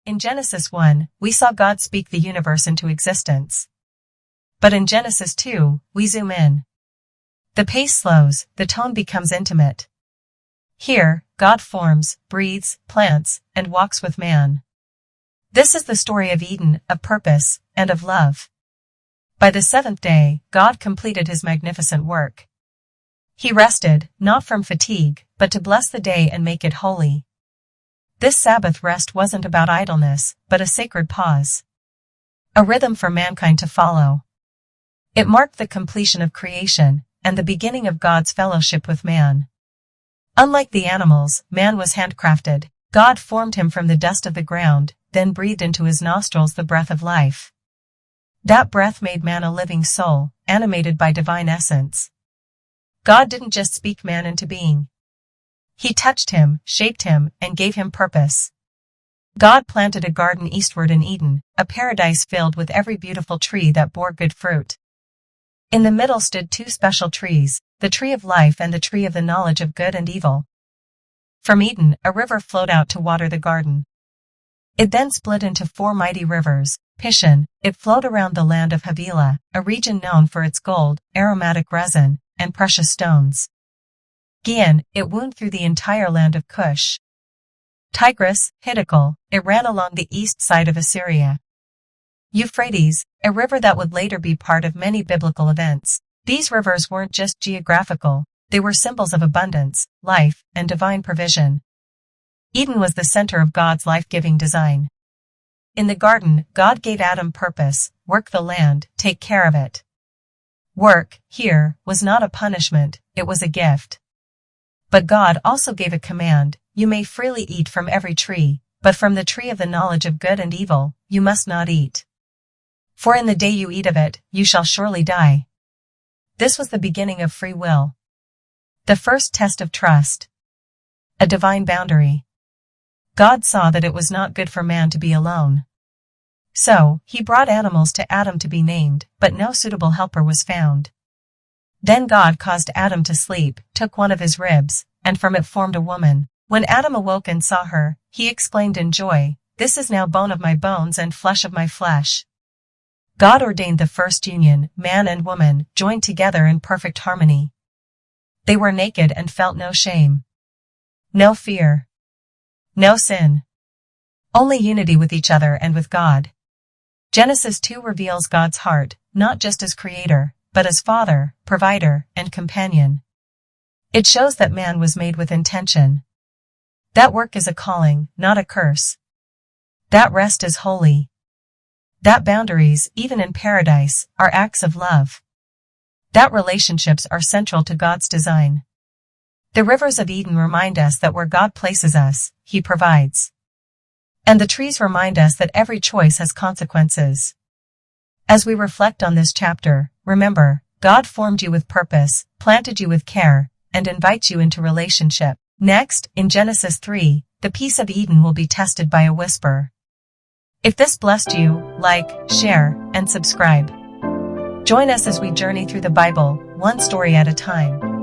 In Genesis 1, we saw God speak the universe into existence. But in Genesis 2, we zoom in. The pace slows, the tone becomes intimate. Here, God forms, breathes, plants, and walks with man. This is the story of Eden, of purpose, and of love. By the seventh day, God completed his magnificent work. He rested, not from fatigue, but to bless the day and make it holy. This Sabbath rest wasn't about idleness, but a sacred pause. A rhythm for mankind to follow. It marked the completion of creation, and the beginning of God's fellowship with man. Unlike the animals, man was handcrafted. God formed him from the dust of the ground, then breathed into his nostrils the breath of life. That breath made man a living soul, animated by divine essence. God didn't just speak man into being. He touched him, shaped him, and gave him purpose. God planted a garden eastward in Eden, a paradise filled with every beautiful tree that bore good fruit. In the middle stood two special trees, the tree of life and the tree of the knowledge of good and evil. From Eden, a river flowed out to water the garden. It then split into 4 mighty rivers. Pishon, it flowed around the land of Havilah, a region known for its gold, aromatic resin, and precious stones. Gihon, it wound through the entire land of Cush. Tigris, Hiddekel, it ran along the east side of Assyria. Euphrates, a river that would later be part of many biblical events. These rivers weren't just geographical, they were symbols of abundance, life, and divine provision. Eden was the center of God's life-giving design. In the garden, God gave Adam purpose: work the land, take care of it. Work, here, was not a punishment, it was a gift. But God also gave a command: you may freely eat from every tree, but from the tree of the knowledge of good and evil, you must not eat. For in the day you eat of it, you shall surely die. This was the beginning of free will. The first test of trust. A divine boundary. God saw that it was not good for man to be alone. So, he brought animals to Adam to be named, but no suitable helper was found. Then God caused Adam to sleep, took one of his ribs, and from it formed a woman. When Adam awoke and saw her, he exclaimed in joy, "This is now bone of my bones and flesh of my flesh." God ordained the first union, man and woman, joined together in perfect harmony. They were naked and felt no shame. No fear. No sin. Only unity with each other and with God. Genesis 2 reveals God's heart, not just as creator, but as father, provider, and companion. It shows that man was made with intention. That work is a calling, not a curse. That rest is holy. That boundaries, even in paradise, are acts of love. That relationships are central to God's design. The rivers of Eden remind us that where God places us, he provides. And the trees remind us that every choice has consequences. As we reflect on this chapter, remember, God formed you with purpose, planted you with care, and invites you into relationship. Next, in Genesis 3, the peace of Eden will be tested by a whisper. If this blessed you, like, share, and subscribe. Join us as we journey through the Bible, one story at a time.